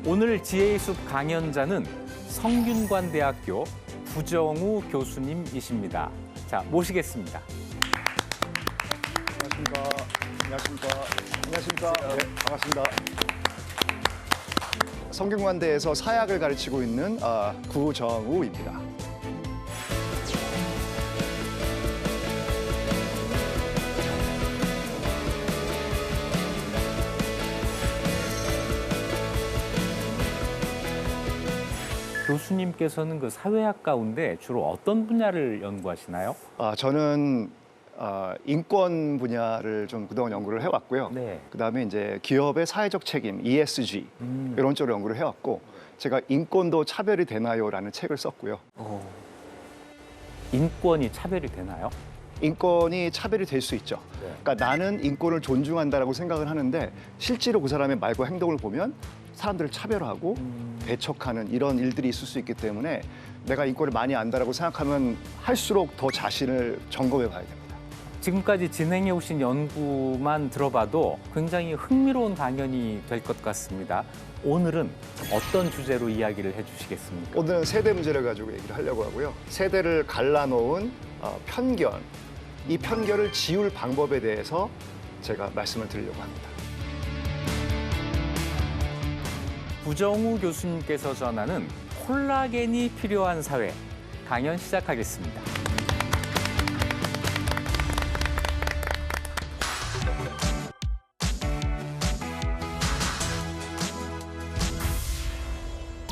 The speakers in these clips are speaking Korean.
오늘 지혜의 숲 강연자는 성균관대학교 부정우 교수님이십니다. 자, 모시겠습니다. 안녕하십니까. 안녕하십니까. 안녕하십니까. 네, 반갑습니다. 성균관대에서 사약을 가르치고 있는 구정우입니다. 교수님께서는 그 사회학 가운데 주로 어떤 분야를 연구하시나요? 저는 인권 분야를 좀 그동안 연구를 해왔고요. 네. 그다음에 이제 기업의 사회적 책임, ESG 이런 쪽으로 연구를 해왔고, 제가 인권도 차별이 되나요?라는 책을 썼고요. 인권이 차별이 되나요? 인권이 차별이 될 수 있죠. 네. 그러니까 나는 인권을 존중한다라고 생각을 하는데 실제로 그 사람의 말과 행동을 보면 사람들을 차별하고 배척하는 이런 일들이 있을 수 있기 때문에 내가 인권을 많이 안다라고 생각하면 할수록 더 자신을 점검해 봐야 됩니다. 지금까지 진행해 오신 연구만 들어봐도 굉장히 흥미로운 강연이 될 것 같습니다. 오늘은 어떤 주제로 이야기를 해주시겠습니까? 오늘은 세대 문제를 가지고 얘기를 하려고 하고요. 세대를 갈라놓은 편견, 이 편견을 지울 방법에 대해서 제가 말씀을 드리려고 합니다. 부정우 교수님께서 전하는 콜라겐이 필요한 사회, 강연 시작하겠습니다.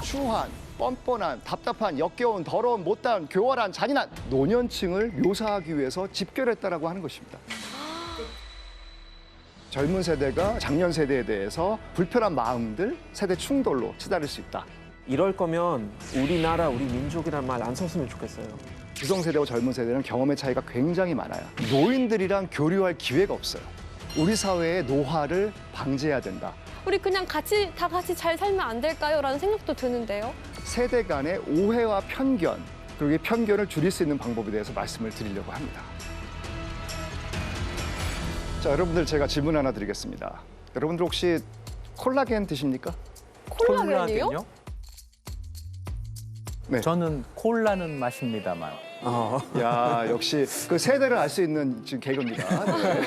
추한, 뻔뻔한, 답답한, 역겨운, 더러운, 못다한, 교활한, 잔인한 노년층을 묘사하기 위해서 집결했다라고 하는 것입니다. 젊은 세대가 장년 세대에 대해서 불편한 마음들, 세대 충돌로 치달을 수 있다. 이럴 거면 우리나라, 우리 민족이란 말 안 썼으면 좋겠어요. 기성세대와 젊은 세대는 경험의 차이가 굉장히 많아요. 노인들이랑 교류할 기회가 없어요. 우리 사회의 노화를 방지해야 된다. 우리 그냥 다 같이 잘 살면 안 될까요? 라는 생각도 드는데요. 세대 간의 오해와 편견, 그리고 이 편견을 줄일 수 있는 방법에 대해서 말씀을 드리려고 합니다. 자, 여러분들 제가 질문 하나 드리겠습니다. 여러분들 혹시 콜라겐 드십니까? 콜라겐이요? 네. 저는 콜라는 마십니다만. 야, 역시 그 세대를 알 수 있는 지금 개그입니다. 네.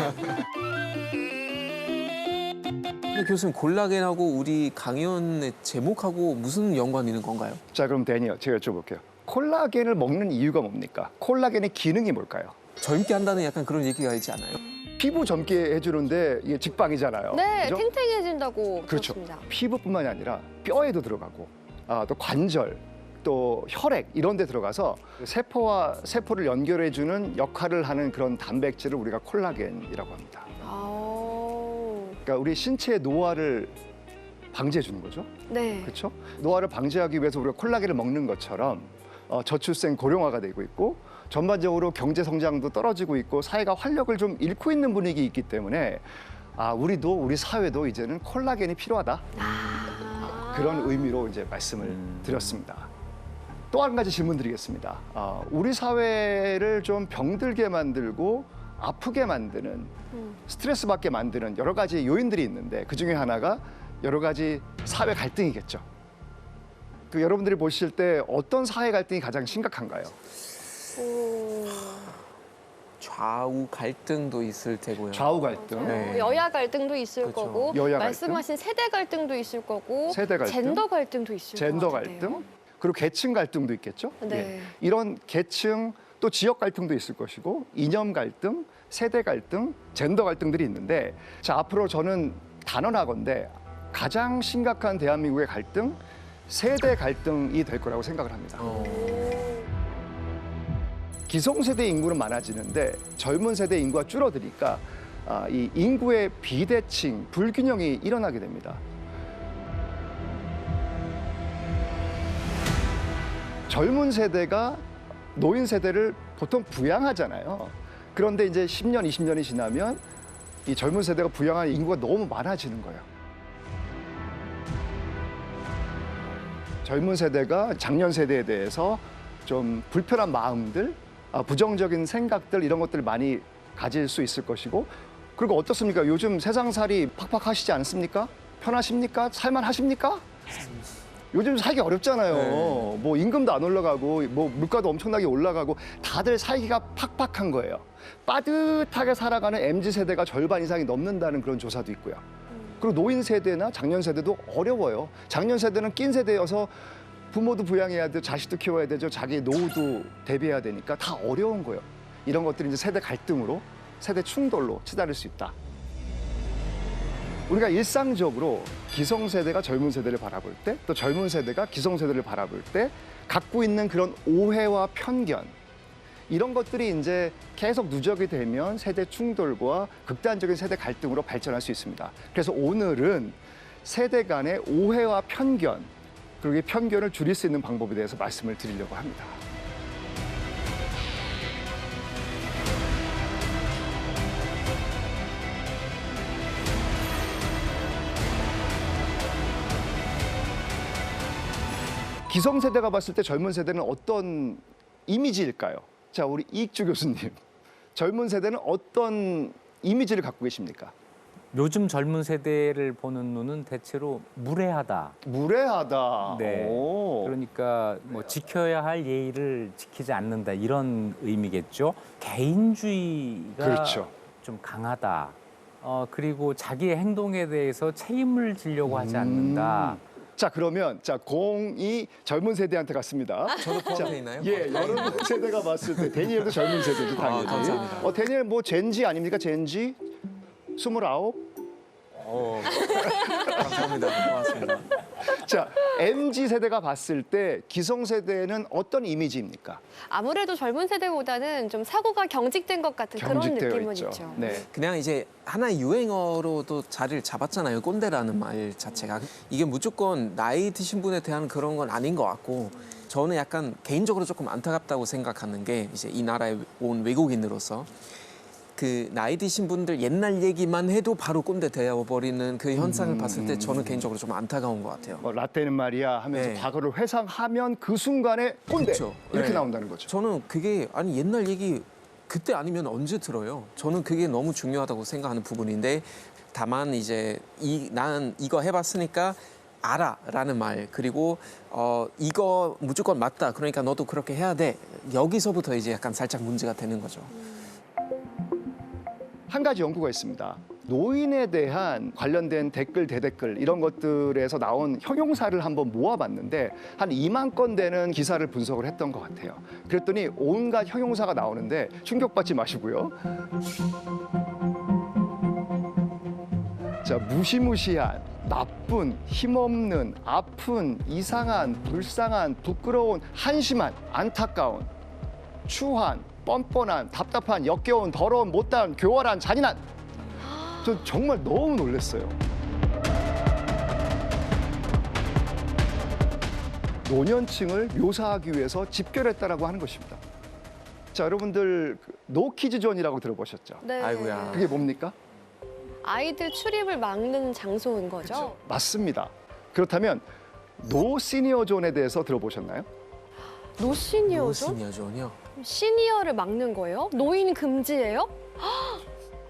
근데 교수님, 콜라겐하고 우리 강연의 제목하고 무슨 연관이 있는 건가요? 자, 그럼 데니요, 제가 여쭤볼게요. 콜라겐을 먹는 이유가 뭡니까? 콜라겐의 기능이 뭘까요? 젊게 한다는 약간 그런 얘기가 있지 않아요? 피부 젊게 해주는데 이게 직방이잖아요. 네, 그죠? 탱탱해진다고 그렇죠. 들었습니다. 피부뿐만이 아니라 뼈에도 들어가고 또 관절, 또 혈액 이런 데 들어가서 세포와 세포를 연결해주는 역할을 하는 그런 단백질을 우리가 콜라겐이라고 합니다. 그러니까 우리 신체의 노화를 방지해 주는 거죠. 네. 그렇죠? 노화를 방지하기 위해서 우리가 콜라겐을 먹는 것처럼 저출생 고령화가 되고 있고 전반적으로 경제 성장도 떨어지고 있고 사회가 활력을 좀 잃고 있는 분위기 있기 때문에 우리도 우리 사회도 이제는 콜라겐이 필요하다. 그런 의미로 이제 말씀을 드렸습니다. 또 한 가지 질문 드리겠습니다. 우리 사회를 좀 병들게 만들고 아프게 만드는 스트레스 받게 만드는 여러 가지 요인들이 있는데 그중에 하나가 여러 가지 사회 갈등이겠죠. 그 여러분들이 보실 때 어떤 사회 갈등이 가장 심각한가요? 좌우 갈등도 있을 테고요. 좌우 갈등, 네. 여야 갈등도 있을 그렇죠. 거고 여야 갈등? 말씀하신 세대 갈등도 있을 거고 세대 갈등? 젠더 갈등도 있을 젠더 것 같은데요. 갈등, 그리고 계층 갈등도 있겠죠. 네. 이런 계층 또 지역 갈등도 있을 것이고 이념 갈등, 세대 갈등, 젠더 갈등들이 있는데 자, 앞으로 저는 단언하건대 가장 심각한 대한민국의 갈등, 세대 갈등이 될 거라고 생각을 합니다. 기성세대 인구는 많아지는데 젊은 세대 인구가 줄어드니까 이 인구의 비대칭, 불균형이 일어나게 됩니다. 젊은 세대가 노인 세대를 보통 부양하잖아요. 그런데 이제 10년, 20년이 지나면 이 젊은 세대가 부양할 인구가 너무 많아지는 거예요. 젊은 세대가 장년 세대에 대해서 좀 불편한 마음들, 부정적인 생각들 이런 것들을 많이 가질 수 있을 것이고 그리고 어떻습니까? 요즘 세상살이 팍팍하시지 않습니까? 편하십니까? 살만하십니까? 요즘 살기 어렵잖아요. 네. 뭐 임금도 안 올라가고 뭐 물가도 엄청나게 올라가고 다들 살기가 팍팍한 거예요. 빠듯하게 살아가는 MZ 세대가 절반 이상이 넘는다는 그런 조사도 있고요. 그리고 노인 세대나 장년 세대도 어려워요. 장년 세대는 낀 세대여서 부모도 부양해야 되고 자식도 키워야 되죠. 자기 노후도 대비해야 되니까 다 어려운 거예요. 이런 것들이 이제 세대 갈등으로, 세대 충돌로 치달을 수 있다. 우리가 일상적으로 기성세대가 젊은 세대를 바라볼 때, 또 젊은 세대가 기성세대를 바라볼 때 갖고 있는 그런 오해와 편견, 이런 것들이 이제 계속 누적이 되면 세대 충돌과 극단적인 세대 갈등으로 발전할 수 있습니다. 그래서 오늘은 세대 간의 오해와 편견, 그리고 이 편견을 줄일 수 있는 방법에 대해서 말씀을 드리려고 합니다. 기성세대가 봤을 때 젊은 세대는 어떤 이미지일까요? 자, 우리 이익주 교수님. 젊은 세대는 어떤 이미지를 갖고 계십니까? 요즘 젊은 세대를 보는 눈은 대체로 무례하다. 무례하다. 네. 오. 그러니까 뭐 지켜야 할 예의를 지키지 않는다 이런 의미겠죠. 개인주의가 그렇죠. 좀 강하다. 그리고 자기의 행동에 대해서 책임을 지려고 하지 않는다. 자, 그러면 자, 공이 젊은 세대한테 갔습니다. 저도 자, 포함되어 있나요? 예, 여러분 세대가 봤을 때 데니엘도 젊은 세대죠, 당연히. 감사합니다. 데니엘 뭐 젠지 아닙니까? 젠지? 29? 감사합니다. 고맙습니다. 자, MZ 세대가 봤을 때 기성세대는 어떤 이미지입니까? 아무래도 젊은 세대보다는 좀 사고가 경직된 것 같은 그런 경직되어 느낌은 있죠. 있죠. 네. 그냥 이제 하나의 유행어로도 자리를 잡았잖아요. 꼰대라는 말 자체가. 이게 무조건 나이 드신 분에 대한 그런 건 아닌 것 같고 저는 약간 개인적으로 조금 안타깝다고 생각하는 게 이제 이 나라에 온 외국인으로서 그 나이 드신 분들 옛날 얘기만 해도 바로 꼰대 되어버리는 그 현상을 봤을 때 저는 개인적으로 좀 안타까운 것 같아요. 뭐 라떼는 말이야 하면서 네. 과거를 회상하면 그 순간에 꼰대 그렇죠. 이렇게 네. 나온다는 거죠. 저는 그게 아니 옛날 얘기 그때 아니면 언제 들어요? 저는 그게 너무 중요하다고 생각하는 부분인데 다만 이제 난 이거 해봤으니까 알아라는 말 그리고 이거 무조건 맞다 그러니까 너도 그렇게 해야 돼 여기서부터 이제 약간 살짝 문제가 되는 거죠. 한 가지 연구가 있습니다. 노인에 대한 관련된 댓글, 대댓글 이런 것들에서 나온 형용사를 한번 모아봤는데 한 2만 건 되는 기사를 분석을 했던 것 같아요. 그랬더니 온갖 형용사가 나오는데 충격받지 마시고요. 자, 무시무시한, 나쁜, 힘없는, 아픈, 이상한, 불쌍한, 부끄러운, 한심한, 안타까운, 추한, 뻔뻔한, 답답한, 역겨운, 더러운, 못다한, 교활한, 잔인한. 저 정말 너무 놀랐어요. 노년층을 묘사하기 위해서 집결했다라고 하는 것입니다. 자, 여러분들 노키즈 존이라고 들어보셨죠? 네. 아이고야. 그게 뭡니까? 아이들 출입을 막는 장소인 거죠. 맞습니다. 그렇다면 노 시니어 존에 대해서 들어보셨나요? 노시니어죠? 시니어존이요? 시니어를 막는 거예요? 노인 금지예요?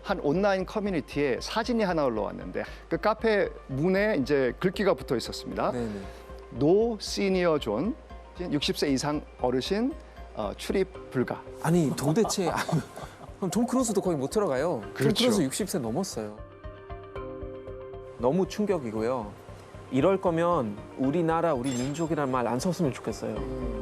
한 온라인 커뮤니티에 사진이 하나 올라왔는데 그 카페 문에 이제 글귀가 붙어 있었습니다. 네네. 노 시니어 존, 60세 이상 어르신 출입 불가. 아니 도대체 그럼 톰 크루즈도 거의 못 들어가요. 그렇죠. 톰 크루즈 60세 넘었어요. 너무 충격이고요. 이럴 거면 우리나라 우리 민족이란 말 안 썼으면 좋겠어요.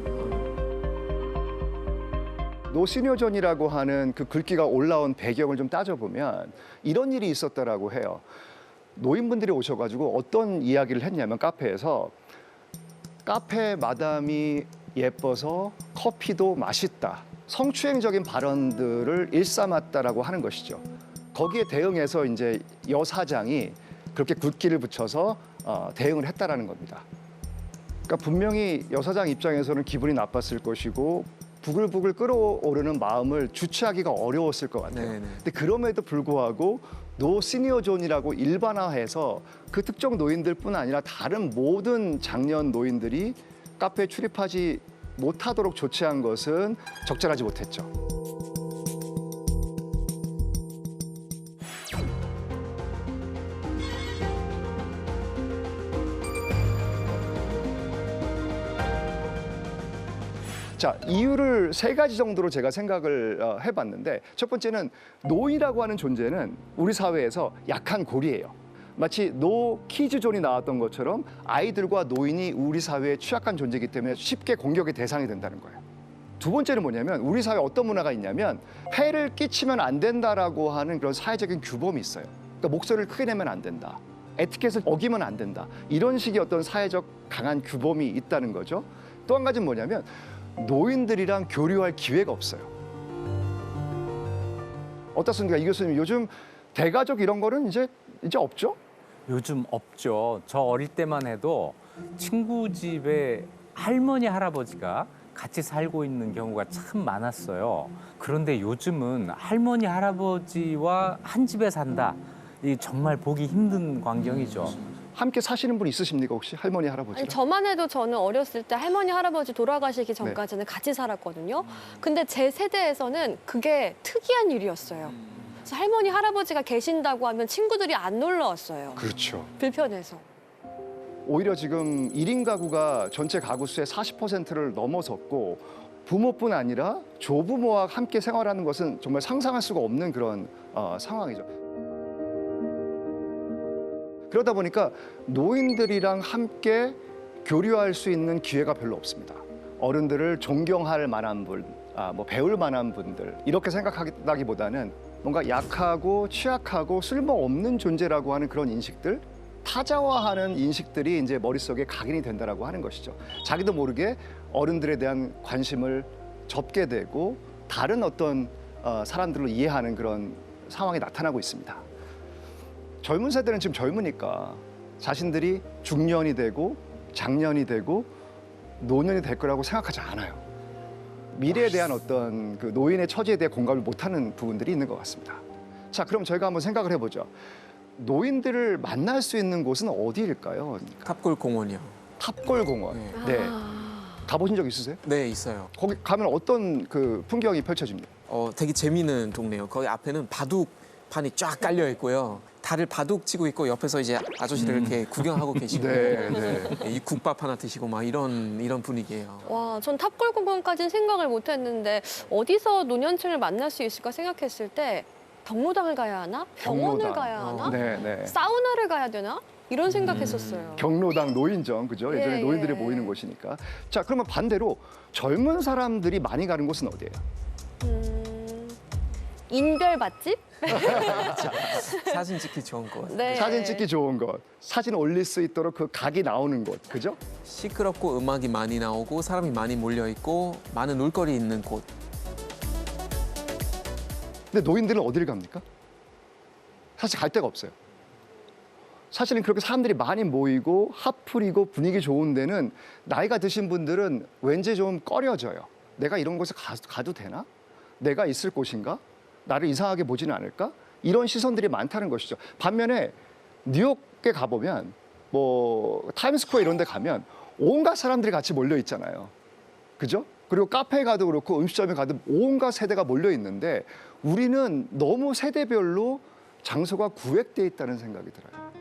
노 시니어 존이라고 하는 그 글귀가 올라온 배경을 좀 따져보면 이런 일이 있었다라고 해요. 노인분들이 오셔가지고 어떤 이야기를 했냐면 카페에서 카페 마담이 예뻐서 커피도 맛있다. 성추행적인 발언들을 일삼았다라고 하는 것이죠. 거기에 대응해서 이제 여 사장이 그렇게 굵기를 붙여서 대응을 했다라는 겁니다. 그러니까 분명히 여 사장 입장에서는 기분이 나빴을 것이고 부글부글 끓어오르는 마음을 주체하기가 어려웠을 것 같아요. 네네. 근데 그럼에도 불구하고 노 시니어 존이라고 일반화해서 그 특정 노인들뿐 아니라 다른 모든 장년 노인들이 카페에 출입하지 못하도록 조치한 것은 적절하지 못했죠. 자, 이유를 세 가지 정도로 제가 생각을 해봤는데 첫 번째는 노인이라고 하는 존재는 우리 사회에서 약한 고리예요. 마치 노 키즈존이 나왔던 것처럼 아이들과 노인이 우리 사회의 취약한 존재이기 때문에 쉽게 공격의 대상이 된다는 거예요. 두 번째는 뭐냐면 우리 사회에 어떤 문화가 있냐면 해를 끼치면 안 된다라고 하는 그런 사회적인 규범이 있어요. 그러니까 목소리를 크게 내면 안 된다. 에티켓을 어기면 안 된다. 이런 식의 어떤 사회적 강한 규범이 있다는 거죠. 또 한 가지는 뭐냐면 노인들이랑 교류할 기회가 없어요. 어떻습니까? 이 교수님, 요즘 대가족 이런 거는 이제 없죠? 요즘 없죠. 저 어릴 때만 해도 친구 집에 할머니, 할아버지가 같이 살고 있는 경우가 참 많았어요. 그런데 요즘은 할머니, 할아버지와 한 집에 산다. 이 정말 보기 힘든 광경이죠. 함께 사시는 분 있으십니까, 혹시? 할머니, 할아버지랑? 아니, 저만 해도 저는 어렸을 때 할머니, 할아버지 돌아가시기 전까지는 같이 살았거든요. 근데 제 세대에서는 그게 특이한 일이었어요. 그래서 할머니, 할아버지가 계신다고 하면 친구들이 안 놀러 왔어요. 그렇죠. 불편해서. 오히려 지금 1인 가구가 전체 가구 수의 40%를 넘어섰고 부모뿐 아니라 조부모와 함께 생활하는 것은 정말 상상할 수가 없는 그런 상황이죠. 그러다 보니까 노인들이랑 함께 교류할 수 있는 기회가 별로 없습니다. 어른들을 존경할 만한 분, 뭐 배울 만한 분들 이렇게 생각하기보다는 뭔가 약하고 취약하고 쓸모없는 존재라고 하는 그런 인식들, 타자화하는 인식들이 이제 머릿속에 각인이 된다라고 하는 것이죠. 자기도 모르게 어른들에 대한 관심을 접게 되고 다른 어떤 사람들로 이해하는 그런 상황이 나타나고 있습니다. 젊은 세대는 지금 젊으니까 자신들이 중년이 되고 장년이 되고 노년이 될 거라고 생각하지 않아요. 미래에 대한 어떤 그 노인의 처지에 대해 공감을 못하는 부분들이 있는 것 같습니다. 자, 그럼 저희가 한번 생각을 해보죠. 노인들을 만날 수 있는 곳은 어디일까요? 탑골 공원이요. 탑골공원. 네. 가보신 적 있으세요? 네, 있어요. 거기 가면 어떤 그 풍경이 펼쳐집니까? 되게 재미있는 동네예요. 거기 앞에는 바둑판이 쫙 깔려 있고요. 다들 바둑 치고 있고 옆에서 이제 아저씨들 이렇게 구경하고 계시고 이 국밥 하나 드시고 막 이런 분위기예요. 와, 전 탑골공원까지는 생각을 못했는데 어디서 노년층을 만날 수 있을까 생각했을 때 경로당을 가야 하나? 병원을 경로당. 가야 하나? 네. 사우나를 가야 되나? 이런 생각했었어요. 경로당 노인정, 그죠? 예전에 예, 노인들이 예. 모이는 곳이니까. 자, 그러면 반대로 젊은 사람들이 많이 가는 곳은 어디예요? 인별 맛집? 사진 찍기 좋은 곳. 네. 사진 찍기 좋은 곳, 사진 올릴 수 있도록 그 각이 나오는 곳, 그죠? 시끄럽고 음악이 많이 나오고 사람이 많이 몰려 있고 많은 놀거리 있는 곳. 근데 노인들은 어디를 갑니까? 사실 갈 데가 없어요. 사실은 그렇게 사람들이 많이 모이고 핫플이고 분위기 좋은 데는 나이가 드신 분들은 왠지 좀 꺼려져요. 내가 이런 곳에 가도 되나? 내가 있을 곳인가? 나를 이상하게 보지는 않을까? 이런 시선들이 많다는 것이죠. 반면에 뉴욕에 가보면 뭐 타임스퀘어 이런 데 가면 온갖 사람들이 같이 몰려 있잖아요. 그죠? 그리고 카페에 가도 그렇고 음식점에 가도 온갖 세대가 몰려 있는데 우리는 너무 세대별로 장소가 구획돼 있다는 생각이 들어요.